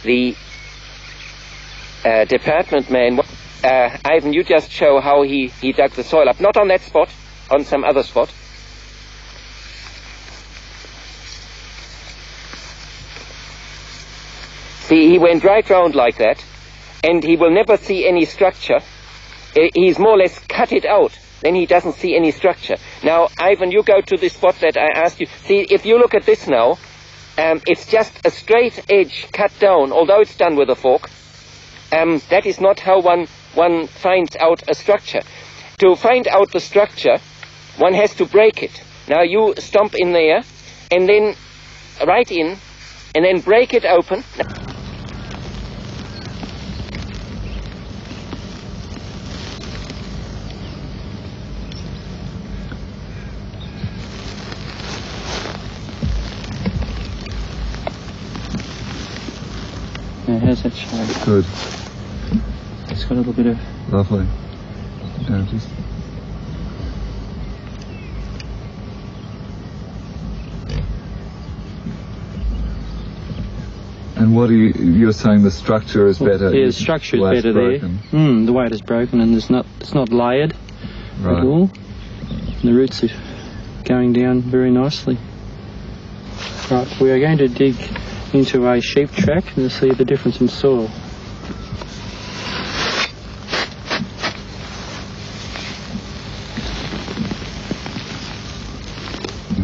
the department man, Ivan, you just show how he dug the soil up. Not on that spot, on some other spot. See, he went right round like that, and he will never see any structure. He's more or less cut it out. Then he doesn't see any structure. Now, Ivan, you go to the spot that I asked you. See, if you look at this now, it's just a straight edge cut down, although it's done with a fork. That is not how one finds out a structure. To find out the structure, one has to break it. Now you stomp in there, and then right in, and then break it open. Yeah, how's that shape? Good. It's got a little bit of... Lovely. Yeah, just... And what are you're saying the structure is better? Yeah, the structure is better there. The way it is broken, and it's not layered at all. And the roots are going down very nicely. Right, we are going to dig into a sheep track and see the difference in soil.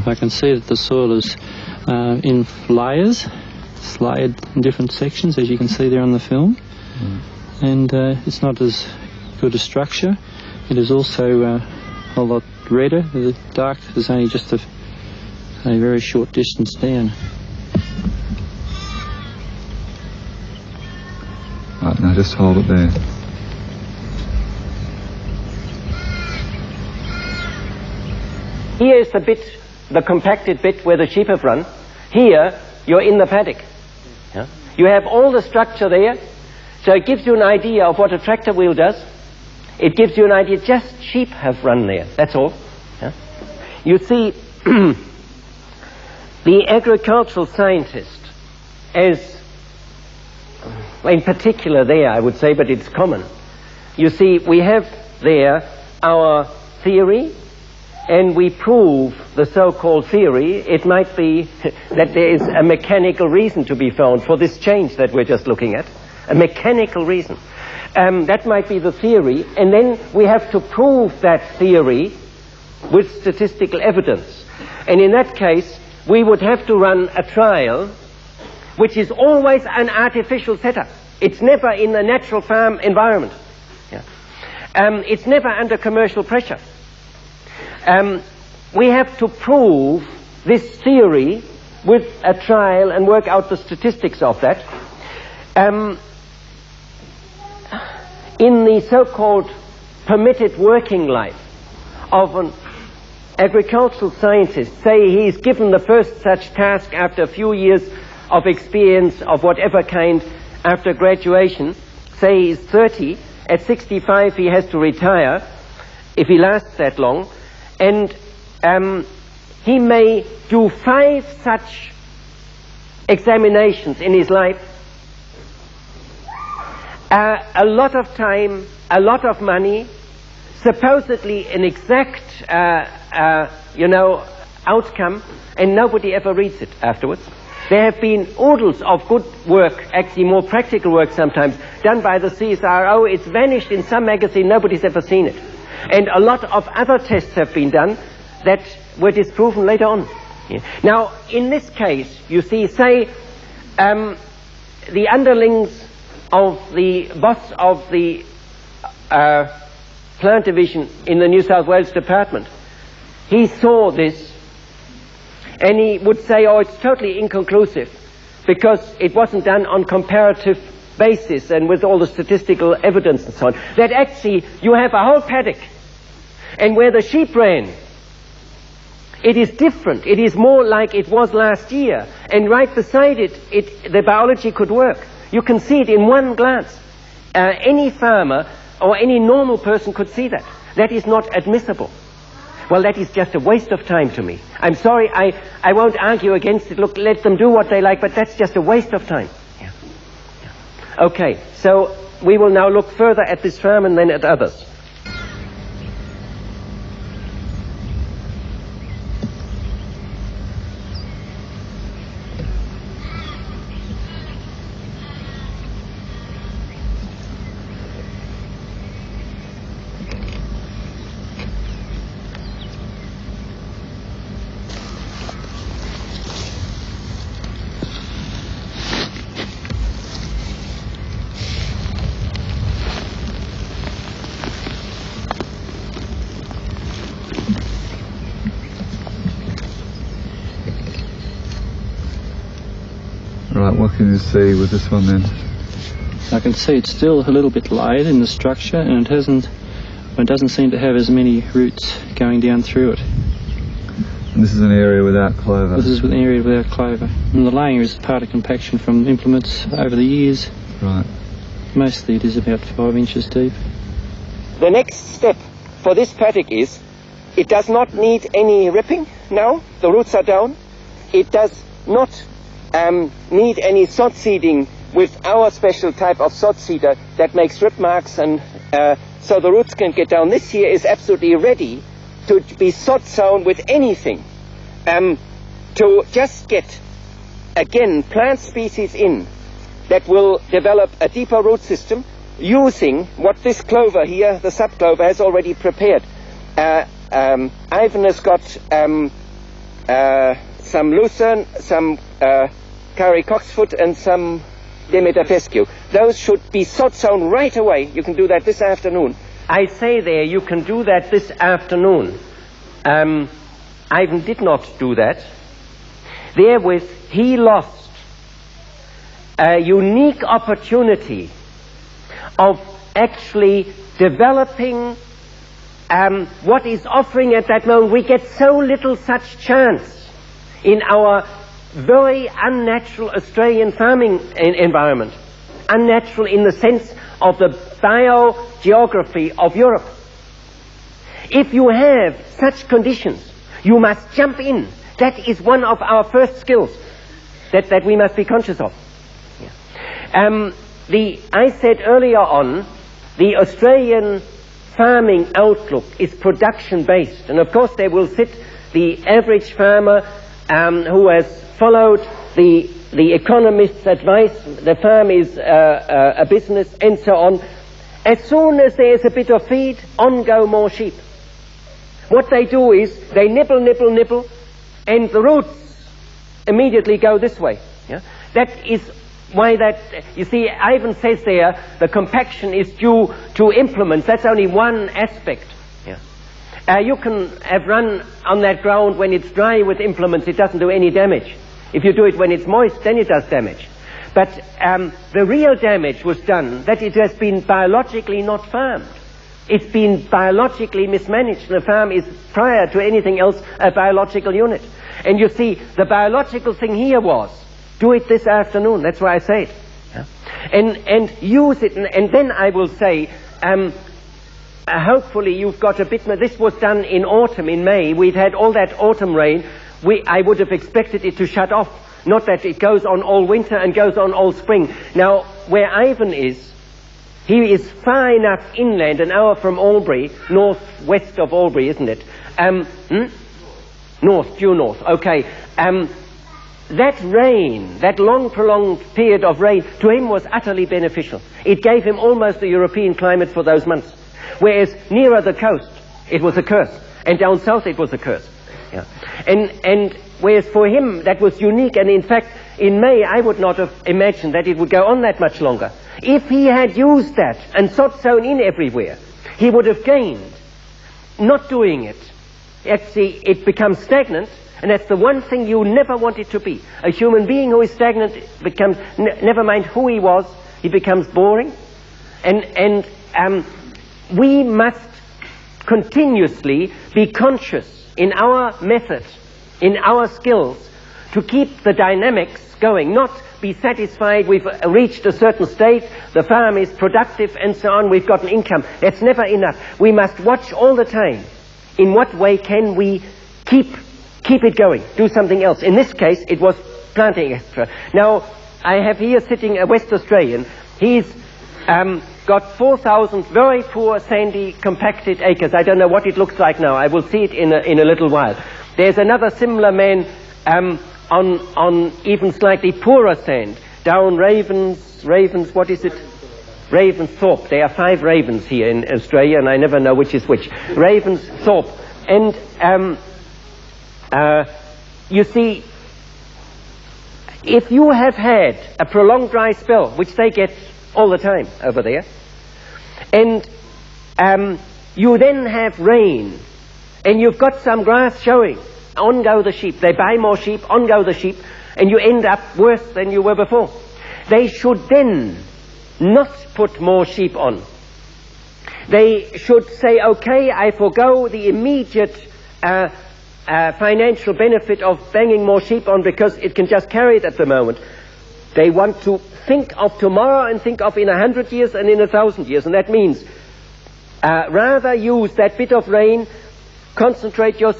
I can see that the soil is in layers. It's layered in different sections, as you can see there on the film. And it's not as good a structure. It is also a lot redder. The dark is only just a very short distance down. Right, now just hold it there. Here is the bit, the compacted bit where the sheep have run. Here, you're in the paddock. Yeah? You have all the structure there, so it gives you an idea of what a tractor wheel does. It gives you an idea, just sheep have run there, that's all. Yeah? You see, the agricultural scientist, as in particular there, I would say, but it's common. You see, we have there our theory, and we prove the so-called theory. It might be that there is a mechanical reason to be found for this change that we're just looking at. A mechanical reason. That might be the theory, and then we have to prove that theory with statistical evidence. And in that case, we would have to run a trial which is always an artificial setup. It's never in the natural farm environment. Yeah. It's never under commercial pressure. We have to prove this theory with a trial and work out the statistics of that. In the so-called permitted working life of an agricultural scientist, say he's given the first such task after a few years of experience of whatever kind after graduation, say he's 30, at 65 he has to retire, if he lasts that long, and he may do 5 such examinations in his life, a lot of time, a lot of money, supposedly an exact, outcome, and nobody ever reads it afterwards. There have been oodles of good work, actually more practical work sometimes, done by the CSIRO. It's vanished in some magazine, nobody's ever seen it. And a lot of other tests have been done that were disproven later on. Yeah. Now, in this case, you see, say, the underlings of the boss of the plant division in the New South Wales department, he saw this, and he would say, oh, it's totally inconclusive, because it wasn't done on comparative basis and with all the statistical evidence and so on. That actually, you have a whole paddock, and where the sheep ran, it is different. It is more like it was last year, and right beside it, the biology could work. You can see it in one glance. Any farmer or any normal person could see that. That is not admissible. Well, that is just a waste of time to me. I'm sorry, I won't argue against it. Look, let them do what they like, but that's just a waste of time. Yeah. Okay, so we will now look further at this firm and then at others. Right, what can you see with this one then? I can see it's still a little bit layered in the structure, and it doesn't seem to have as many roots going down through it. And this is an area without clover. This is an area without clover. And the laying is part of compaction from implements over the years. Right. Mostly it is about 5 inches deep. The next step for this paddock is, it does not need any ripping now. The roots are down. It does not need any sod seeding with our special type of sod seeder that makes rip marks, and so the roots can get down. This here is absolutely ready to be sod sown with anything, to just get, again, plant species in that will develop a deeper root system using what this clover here, the subclover, has already prepared. Ivan has got some lucerne, some curry cocksfoot, and some Demeter fescue. Those should be sod sown right away. You can do that this afternoon. I say there, you can do that this afternoon. Ivan did not do that. Therewith, he lost a unique opportunity of actually developing what is offering at that moment. We get so little such chance in our very unnatural Australian farming environment. Unnatural in the sense of the biogeography of Europe. If you have such conditions, you must jump in. That is one of our first skills that we must be conscious of. Yeah. I said earlier on, the Australian farming outlook is production-based, and of course there will sit the average farmer who has followed the economist's advice. The farm is a business, and so on. As soon as there is a bit of feed, on go more sheep. What they do is they nibble, nibble, nibble, and the roots immediately go this way. Yeah? That is why you see, Ivan says there, the compaction is due to implements. That's only one aspect. Yeah. You can have run on that ground when it's dry with implements, it doesn't do any damage. If you do it when it's moist, then it does damage. But the real damage was done that it has been biologically not farmed. It's been biologically mismanaged. The farm is, prior to anything else, a biological unit. And you see, the biological thing here was, do it this afternoon. That's why I say it. Yeah? And use it. And then I will say, hopefully you've got a bit more. This was done in autumn, in May. We've had all that autumn rain. I would have expected it to shut off. Not that it goes on all winter and goes on all spring. Now, where Ivan is, he is far enough inland, an hour from Albury, northwest of Albury, isn't it? North, due north. Okay. That rain, that long prolonged period of rain, to him was utterly beneficial. It gave him almost the European climate for those months. Whereas nearer the coast, it was a curse. And down south, it was a curse. Yeah. And whereas for him, that was unique. And in fact, in May, I would not have imagined that it would go on that much longer. If he had used that and sod sown in everywhere, he would have gained. Not doing it, actually, it becomes stagnant. And that's the one thing you never want it to be. A human being who is stagnant becomes, never mind who he was, he becomes boring. And we must continuously be conscious in our method, in our skills, to keep the dynamics going, not be satisfied we've reached a certain state, the farm is productive and so on, we've got an income. That's never enough. We must watch all the time. In what way can we keep it going, do something else? In this case, it was planting extra. Now, I have here sitting a West Australian He's got 4,000 very poor, sandy, compacted acres. I don't know what it looks like now. I will see it in a little while. There's another similar man on even slightly poorer sand, down Ravens, what is it? Ravensthorpe. There are 5 ravens here in Australia, and I never know which is which. Ravensthorpe. And you see, if you have had a prolonged dry spell, which they get all the time over there, and you then have rain, and you've got some grass showing, on go the sheep. They buy more sheep, on go the sheep, and you end up worse than you were before. They should then not put more sheep on. They should say, okay, I forgo the immediate financial benefit of banging more sheep on because it can just carry it at the moment. They want to think of tomorrow and think of in 100 years and in 1,000 years, and that means rather use that bit of rain, concentrate your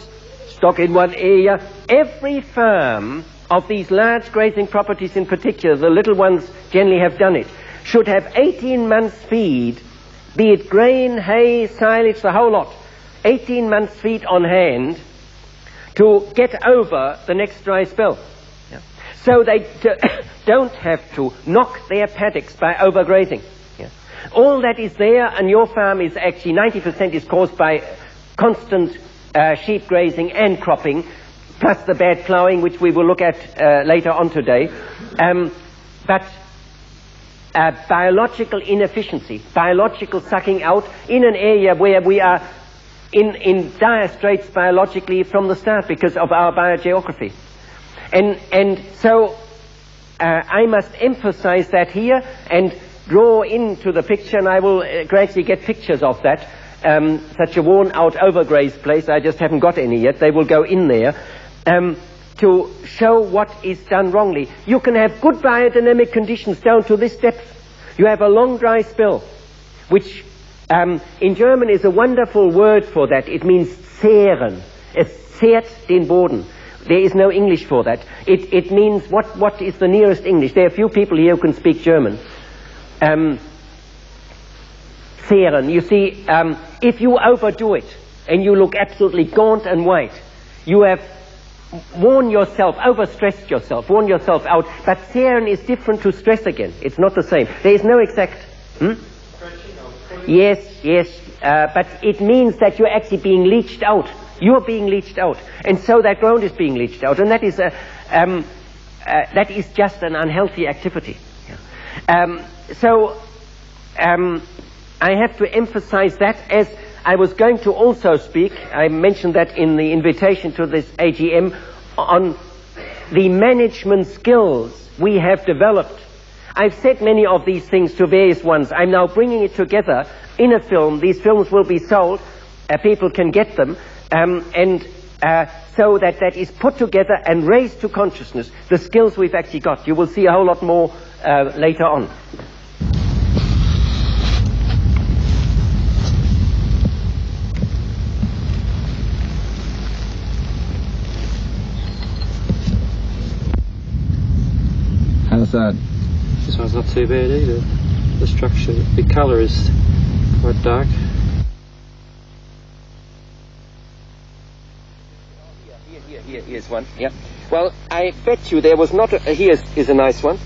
stock in one area. Every farm of these large grazing properties in particular, the little ones generally have done it, should have 18 months feed, be it grain, hay, silage, the whole lot, 18 months feed on hand to get over the next dry spell. Yeah. So they don't have to knock their paddocks by overgrazing. Yeah. All that is there, and your farm is actually 90% is caused by constant sheep grazing and cropping, plus the bad ploughing, which we will look at later on today. But biological inefficiency, biological sucking out in an area where we are in dire straits biologically from the start because of our biogeography. And so I must emphasize that here and draw into the picture, and I will gradually get pictures of that. Such a worn-out, overgrazed place, I just haven't got any yet. They will go in there to show what is done wrongly. You can have good biodynamic conditions down to this depth. You have a long dry spell, which in German is a wonderful word for that. It means zehren. Es zehrt den Boden. There is no English for that. It means, what is the nearest English? There are few people here who can speak German. Zehren. You see, if you overdo it and you look absolutely gaunt and white, you have worn yourself, overstressed yourself, worn yourself out. But zehren is different to stress again. It's not the same. There is no exact... Yes, but it means that you're actually being leached out. You're being leached out, and so that ground is being leached out, and that is just an unhealthy activity. I have to emphasize that, as I was going to also speak, I mentioned that in the invitation to this AGM, on the management skills we have developed. I've said many of these things to various ones. I'm now bringing it together in a film. These films will be sold. People can get them. So that is put together and raised to consciousness, the skills we've actually got. You will see a whole lot more later on. How's that? This one's not too bad either. The structure, the colour is quite dark. Here's one. Yeah. Well, I bet you there was not. Here's a nice one.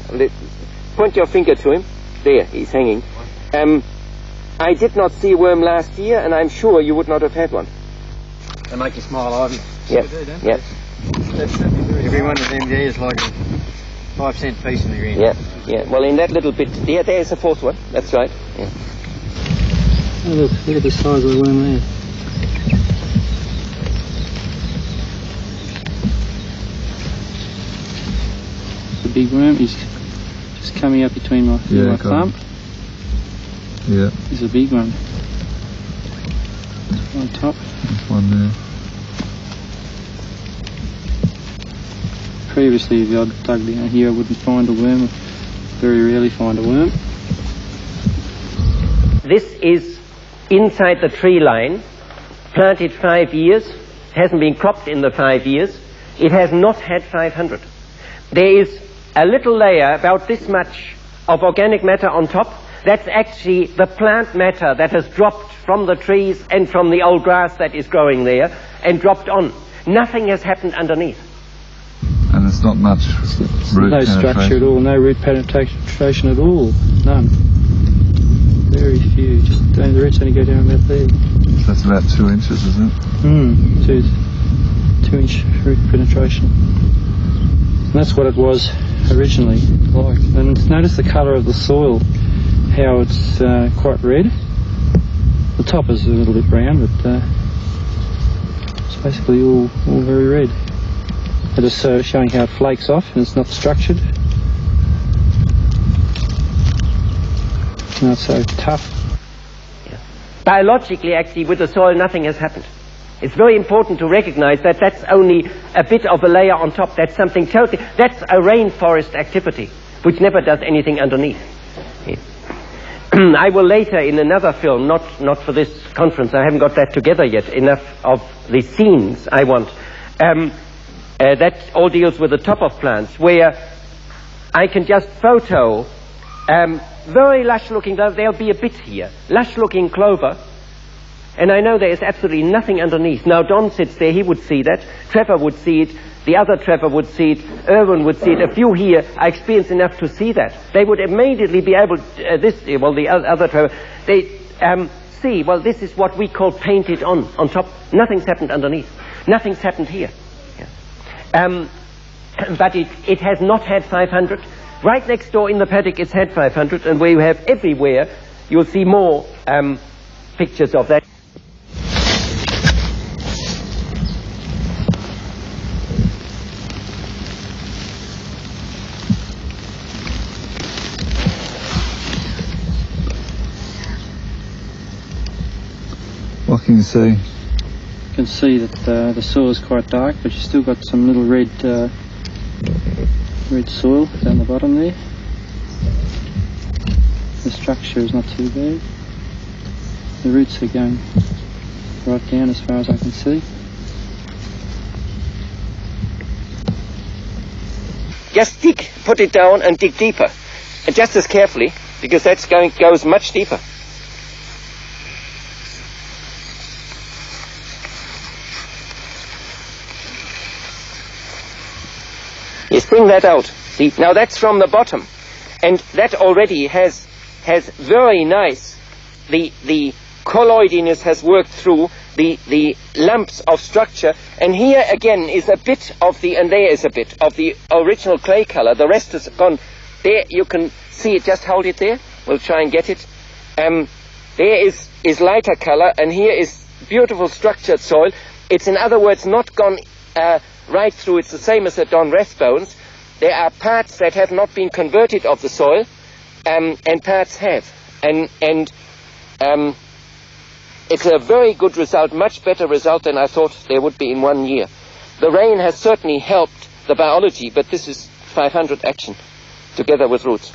Point your finger to him. There, he's hanging. I did not see a worm last year, and I'm sure you would not have had one. They make you smile, Ivan. Yeah. Yeah. Every one of them there is like a 5-cent piece in the green. Yeah. Yeah. Well, in that little bit, there's a fourth one. That's right. Yeah. Oh, look at the size of the worm there. The big worm is just coming up between my thumb. Yeah. There's a big one. On top. There's one there. Previously, if I dug down here, I wouldn't find a worm. Very rarely find a worm. This is inside the tree line, planted 5 years, hasn't been cropped in the 5 years. It has not had 500. There is a little layer, about this much, of organic matter on top. That's actually the plant matter that has dropped from the trees and from the old grass that is growing there and dropped on. Nothing has happened underneath. And there's not much root No penetration. structure at all, no root penetration at all, none. Very few, just the roots only go down about there. That's about 2 inches, isn't it? 2-inch root penetration. And that's what it was originally like. And notice the colour of the soil, how it's quite red. The top is a little bit brown, but it's basically all very red. It is showing how it flakes off and it's not structured. Not so tough. Biologically, actually, with the soil, nothing has happened. It's very important to recognize that that's only a bit of a layer on top. That's something totally... That's a rainforest activity, which never does anything underneath. Yeah. I will later, in another film, not for this conference, I haven't got that together yet, enough of the scenes I want. That all deals with the top of plants, where I can just photo very lush-looking, there'll be a bit here, lush-looking clover, and I know there is absolutely nothing underneath. Now, Don sits there, he would see that, Trevor would see it, the other Trevor would see it, Irwin would see it, a few here are experienced enough to see that. They would immediately be able, the other Trevor, they see, well, this is what we call painted on top. Nothing's happened underneath. Nothing's happened here. Yeah. But it has not had 500. Right next door in the paddock it's had 500, and where you have everywhere, you'll see more pictures of that. What can you see? You can see that the soil is quite dark, but you've still got some little red soil down the bottom there. The structure is not too bad. The roots are going right down as far as I can see. Just dig, put it down and dig deeper. And just as carefully, because that's goes much deeper. Yes, bring that out. See, now that's from the bottom. And that already has very nice, the colloidiness has worked through the lumps of structure. And here again is a bit of the, and there is a bit of the original clay color. The rest is gone. There you can see it, just hold it there. We'll try and get it. There is lighter color, and here is beautiful structured soil. It's in other words not gone right through. It's the same as the Don Rathbones. There are parts that have not been converted of the soil, and parts have. And it's a very good result, much better result than I thought there would be in 1 year. The rain has certainly helped the biology, but this is 500 action together with roots.